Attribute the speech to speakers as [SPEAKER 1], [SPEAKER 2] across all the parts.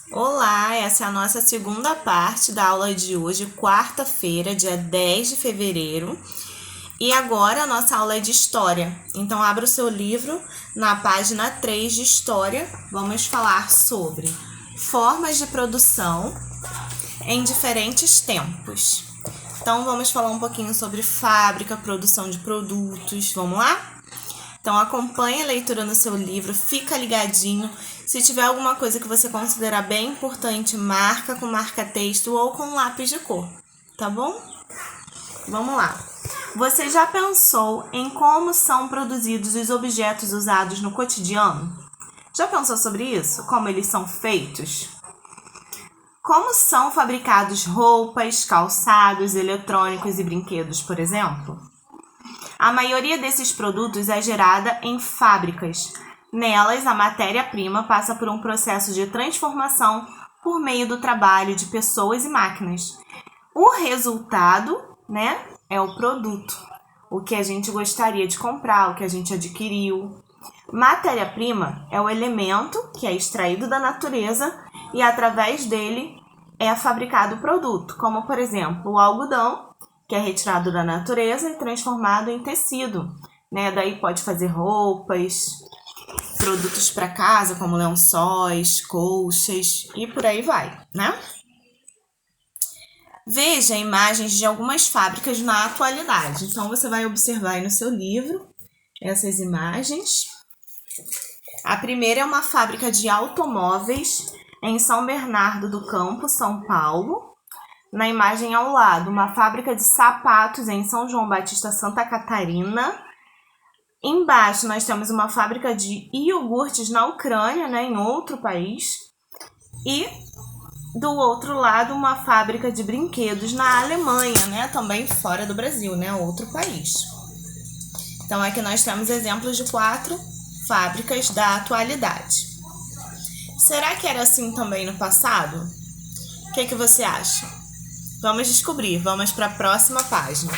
[SPEAKER 1] Olá, essa é a nossa segunda parte da aula de hoje, quarta-feira, dia 10 de fevereiro. E agora a nossa aula é de História. Então, abra o seu livro na página 3 de História. Vamos falar sobre formas de produção em diferentes tempos. Então, vamos falar um pouquinho sobre fábrica, produção de produtos. Vamos lá? Então, acompanhe a leitura no seu livro, fica ligadinho. Se tiver alguma coisa que você considerar bem importante, marca com marca-texto ou com lápis de cor, tá bom? Vamos lá. Você já pensou em como são produzidos os objetos usados no cotidiano? Já pensou sobre isso? Como eles são feitos? Como são fabricados roupas, calçados, eletrônicos e brinquedos, por exemplo? A maioria desses produtos é gerada em fábricas. Nelas, a matéria-prima passa por um processo de transformação por meio do trabalho de pessoas e máquinas. O resultado, é o produto, o que a gente gostaria de comprar, o que a gente adquiriu. Matéria-prima é o elemento que é extraído da natureza e através dele é fabricado o produto, como por exemplo o algodão, que é retirado da natureza e transformado em tecido, Daí pode fazer roupas, produtos para casa, como lençóis, colchas e por aí vai, Veja imagens de algumas fábricas na atualidade. Então, você vai observar aí no seu livro essas imagens. A primeira é uma fábrica de automóveis em São Bernardo do Campo, São Paulo. Na imagem ao lado, uma fábrica de sapatos em São João Batista, Santa Catarina. Embaixo, nós temos uma fábrica de iogurtes na Ucrânia, em outro país. E do outro lado, uma fábrica de brinquedos na Alemanha, também fora do Brasil, outro país. Então, aqui nós temos exemplos de 4 fábricas da atualidade. Será que era assim também no passado? O que você acha? Vamos descobrir, vamos para a próxima página.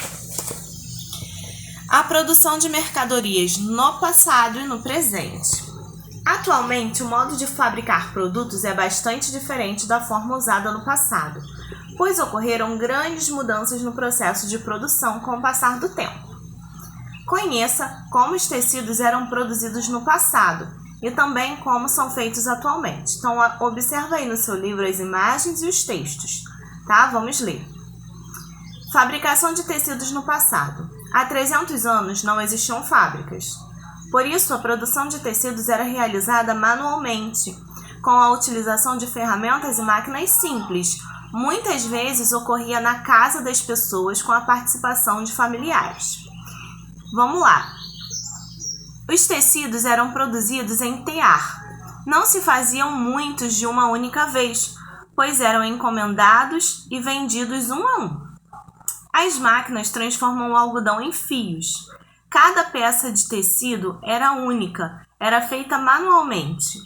[SPEAKER 1] A produção de mercadorias no passado e no presente. Atualmente, o modo de fabricar produtos é bastante diferente da forma usada no passado, pois ocorreram grandes mudanças no processo de produção com o passar do tempo. Conheça como os tecidos eram produzidos no passado e também como são feitos atualmente. Então, observa aí no seu livro as imagens e os textos, Vamos ler. Fabricação de tecidos no passado. Há 300 anos não existiam fábricas. Por isso, a produção de tecidos era realizada manualmente, com a utilização de ferramentas e máquinas simples. Muitas vezes ocorria na casa das pessoas com a participação de familiares. Vamos lá. Os tecidos eram produzidos em tear. Não se faziam muitos de uma única vez, pois eram encomendados e vendidos um a um. As máquinas transformam o algodão em fios. Cada peça de tecido era única, era feita manualmente.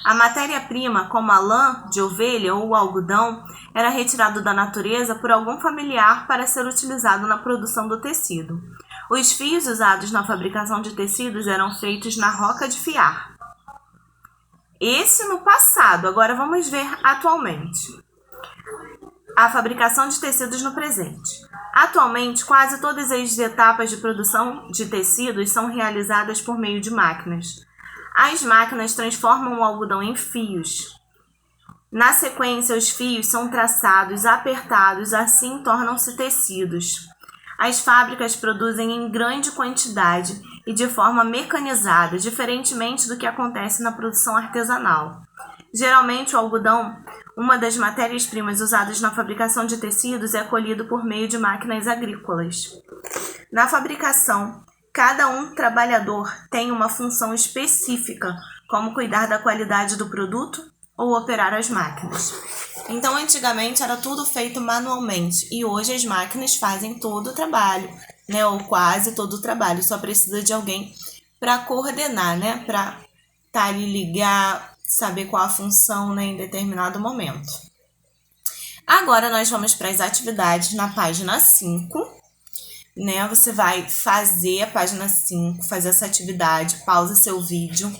[SPEAKER 1] A matéria-prima, como a lã de ovelha ou o algodão, era retirado da natureza por algum familiar para ser utilizado na produção do tecido. Os fios usados na fabricação de tecidos eram feitos na roca de fiar. Esse no passado, agora vamos ver atualmente. A fabricação de tecidos no presente. Atualmente, quase todas as etapas de produção de tecidos são realizadas por meio de máquinas. As máquinas transformam o algodão em fios. Na sequência, os fios são traçados, apertados, assim tornam-se tecidos. As fábricas produzem em grande quantidade e de forma mecanizada, diferentemente do que acontece na produção artesanal. Geralmente, o algodão, uma das matérias-primas usadas na fabricação de tecidos, é colhido por meio de máquinas agrícolas. Na fabricação, cada trabalhador tem uma função específica, como cuidar da qualidade do produto ou operar as máquinas. Então, antigamente era tudo feito manualmente e hoje as máquinas fazem todo o trabalho, ou quase todo o trabalho. Só precisa de alguém para coordenar, para estar ali, ligar, saber qual a função, em determinado momento. Agora nós vamos para as atividades na página 5. Você vai fazer a página 5, fazer essa atividade, pausa seu vídeo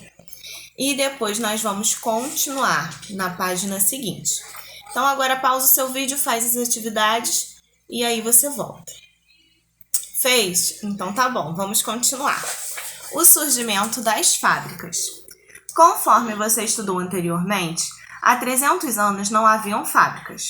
[SPEAKER 1] e depois nós vamos continuar na página seguinte. Então agora pausa o seu vídeo, faz as atividades e aí você volta. Fez? Então tá bom, vamos continuar. O surgimento das fábricas. Conforme você estudou anteriormente, há 300 anos não haviam fábricas.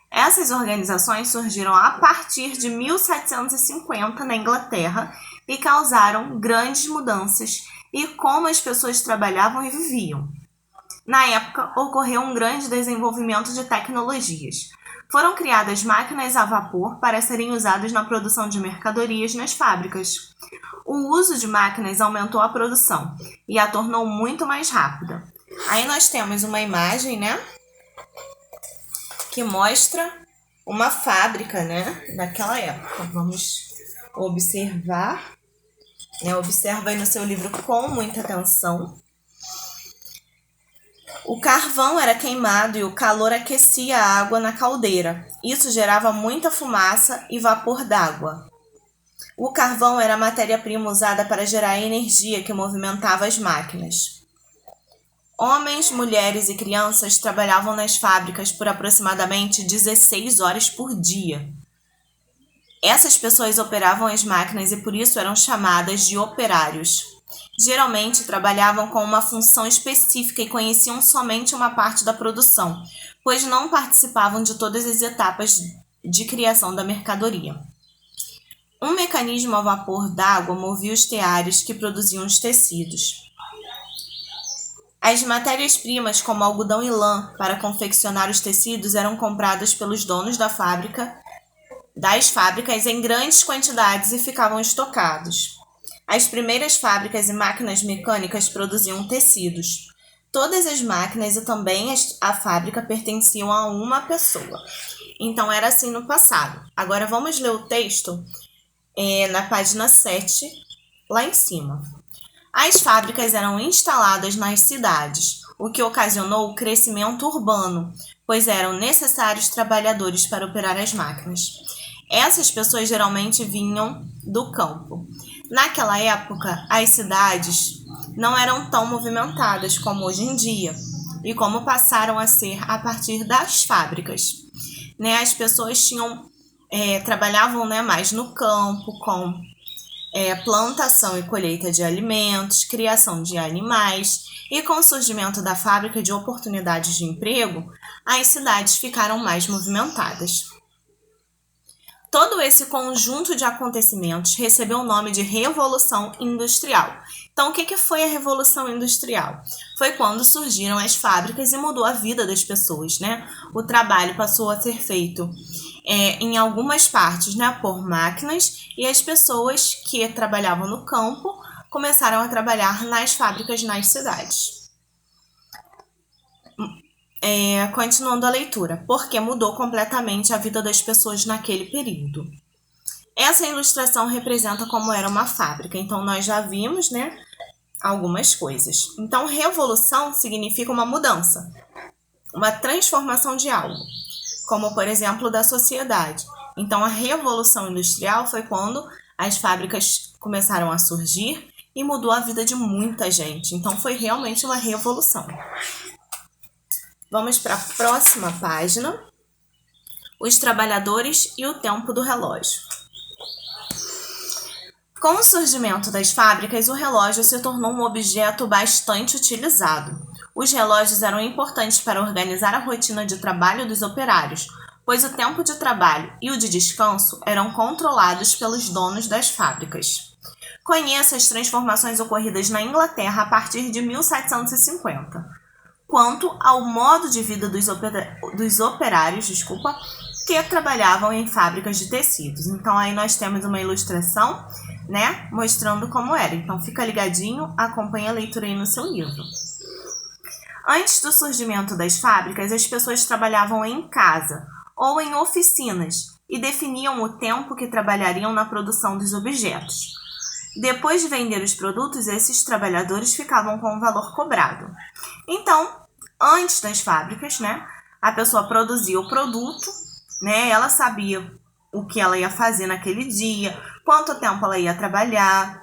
[SPEAKER 1] Essas organizações surgiram a partir de 1750 na Inglaterra e causaram grandes mudanças em como as pessoas trabalhavam e viviam. Na época, ocorreu um grande desenvolvimento de tecnologias. Foram criadas máquinas a vapor para serem usadas na produção de mercadorias nas fábricas. O uso de máquinas aumentou a produção e a tornou muito mais rápida. Aí nós temos uma imagem, né, que mostra uma fábrica, né, daquela época. Vamos observar, né, observa aí no seu livro com muita atenção. O carvão era queimado e o calor aquecia a água na caldeira. Isso gerava muita fumaça e vapor d'água. O carvão era a matéria-prima usada para gerar a energia que movimentava as máquinas. Homens, mulheres e crianças trabalhavam nas fábricas por aproximadamente 16 horas por dia. Essas pessoas operavam as máquinas e por isso eram chamadas de operários. Geralmente trabalhavam com uma função específica e conheciam somente uma parte da produção, pois não participavam de todas as etapas de criação da mercadoria. Um mecanismo a vapor d'água movia os teares que produziam os tecidos. As matérias-primas, como algodão e lã, para confeccionar os tecidos, eram compradas pelos donos das fábricas em grandes quantidades e ficavam estocados. As primeiras fábricas e máquinas mecânicas produziam tecidos. Todas as máquinas e também a fábrica pertenciam a uma pessoa. Então era assim no passado. Agora vamos ler o texto na página 7, lá em cima. As fábricas eram instaladas nas cidades, o que ocasionou o crescimento urbano, pois eram necessários trabalhadores para operar as máquinas. Essas pessoas geralmente vinham do campo. Naquela época, as cidades não eram tão movimentadas como hoje em dia, e como passaram a ser a partir das fábricas. As pessoas trabalhavam mais no campo, com plantação e colheita de alimentos, criação de animais, e com o surgimento da fábrica de oportunidades de emprego, as cidades ficaram mais movimentadas. Todo esse conjunto de acontecimentos recebeu o nome de Revolução Industrial. Então, o que foi a Revolução Industrial? Foi quando surgiram as fábricas e mudou a vida das pessoas, né? O trabalho passou a ser feito em algumas partes, por máquinas, e as pessoas que trabalhavam no campo começaram a trabalhar nas fábricas nas cidades. Continuando a leitura, porque mudou completamente a vida das pessoas naquele período. Essa ilustração representa como era uma fábrica, então nós já vimos, algumas coisas. Então, revolução significa uma mudança, uma transformação de algo, como, por exemplo, da sociedade. Então, a Revolução Industrial foi quando as fábricas começaram a surgir e mudou a vida de muita gente. Então, foi realmente uma revolução. Vamos para a próxima página. Os trabalhadores e o tempo do relógio. Com o surgimento das fábricas, o relógio se tornou um objeto bastante utilizado. Os relógios eram importantes para organizar a rotina de trabalho dos operários, pois o tempo de trabalho e o de descanso eram controlados pelos donos das fábricas. Conheça as transformações ocorridas na Inglaterra a partir de 1750. Quanto ao modo de vida dos operários, que trabalhavam em fábricas de tecidos. Então, aí nós temos uma ilustração, mostrando como era. Então, fica ligadinho, acompanha a leitura aí no seu livro. Antes do surgimento das fábricas, as pessoas trabalhavam em casa ou em oficinas e definiam o tempo que trabalhariam na produção dos objetos. Depois de vender os produtos, esses trabalhadores ficavam com o valor cobrado. Então, antes das fábricas, a pessoa produzia o produto, ela sabia o que ela ia fazer naquele dia, quanto tempo ela ia trabalhar,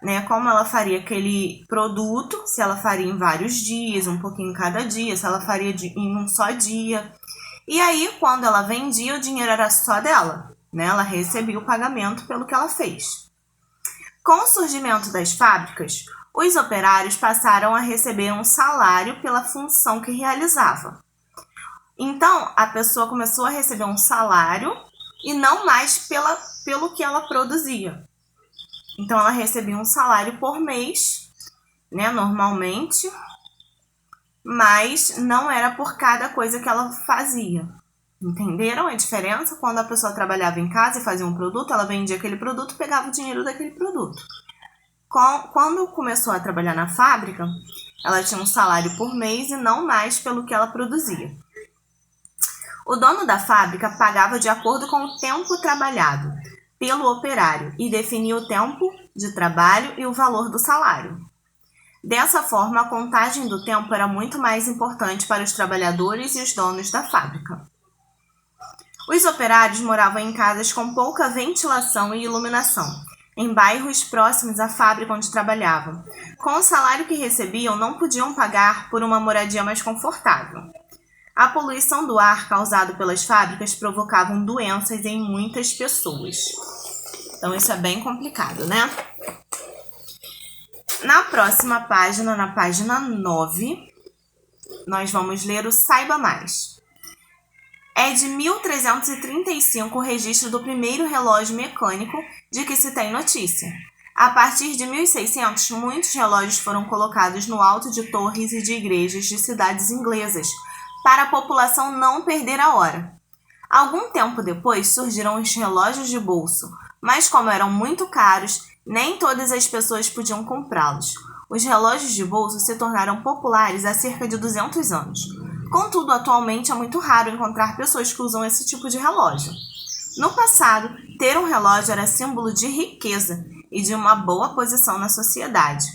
[SPEAKER 1] né, como ela faria aquele produto, se ela faria em vários dias, um pouquinho cada dia, se ela faria em um só dia. E aí, quando ela vendia, o dinheiro era só dela, né? Ela recebia o pagamento pelo que ela fez. Com o surgimento das fábricas, os operários passaram a receber um salário pela função que realizava. Então, a pessoa começou a receber um salário e não mais pelo que ela produzia. Então, ela recebia um salário por mês, né, normalmente, mas não era por cada coisa que ela fazia. Entenderam a diferença? Quando a pessoa trabalhava em casa e fazia um produto, ela vendia aquele produto e pegava o dinheiro daquele produto. Quando começou a trabalhar na fábrica, ela tinha um salário por mês e não mais pelo que ela produzia. O dono da fábrica pagava de acordo com o tempo trabalhado pelo operário e definia o tempo de trabalho e o valor do salário. Dessa forma, a contagem do tempo era muito mais importante para os trabalhadores e os donos da fábrica. Os operários moravam em casas com pouca ventilação e iluminação, em bairros próximos à fábrica onde trabalhavam. Com o salário que recebiam, não podiam pagar por uma moradia mais confortável. A poluição do ar causada pelas fábricas provocava doenças em muitas pessoas. Então, isso é bem complicado, né? Na próxima página, na página 9, nós vamos ler o Saiba Mais. É de 1335 o registro do primeiro relógio mecânico de que se tem notícia. A partir de 1600, muitos relógios foram colocados no alto de torres e de igrejas de cidades inglesas, para a população não perder a hora. Algum tempo depois surgiram os relógios de bolso, mas como eram muito caros, nem todas as pessoas podiam comprá-los. Os relógios de bolso se tornaram populares há cerca de 200 anos. Contudo, atualmente é muito raro encontrar pessoas que usam esse tipo de relógio. No passado, ter um relógio era símbolo de riqueza e de uma boa posição na sociedade.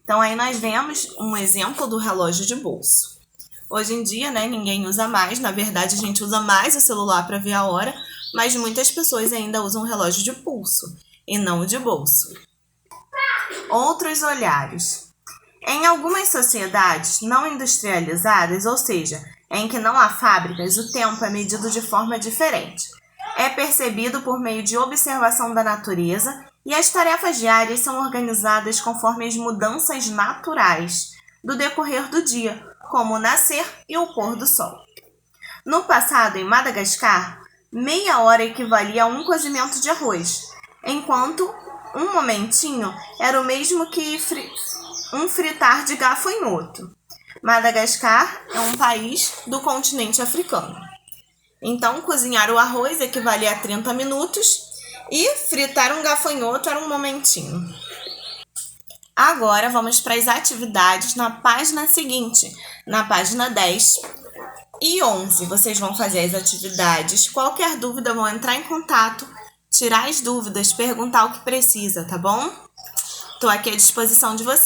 [SPEAKER 1] Então, aí nós vemos um exemplo do relógio de bolso. Hoje em dia, né, ninguém usa mais. Na verdade, a gente usa mais o celular para ver a hora, mas muitas pessoas ainda usam relógio de pulso e não o de bolso. Outros olhares. Em algumas sociedades não industrializadas, ou seja, em que não há fábricas, o tempo é medido de forma diferente. É percebido por meio de observação da natureza e as tarefas diárias são organizadas conforme as mudanças naturais do decorrer do dia, como o nascer e o pôr do sol. No passado, em Madagascar, meia hora equivalia a um cozimento de arroz, enquanto um momentinho era o mesmo que um fritar de gafanhoto. Madagascar é um país do continente africano. Então, cozinhar o arroz equivalia a 30 minutos e fritar um gafanhoto era um momentinho. Agora, vamos para as atividades na página seguinte, na página 10 e 11. Vocês vão fazer as atividades. Qualquer dúvida, vão entrar em contato, tirar as dúvidas, perguntar o que precisa, tá bom? Estou aqui à disposição de vocês.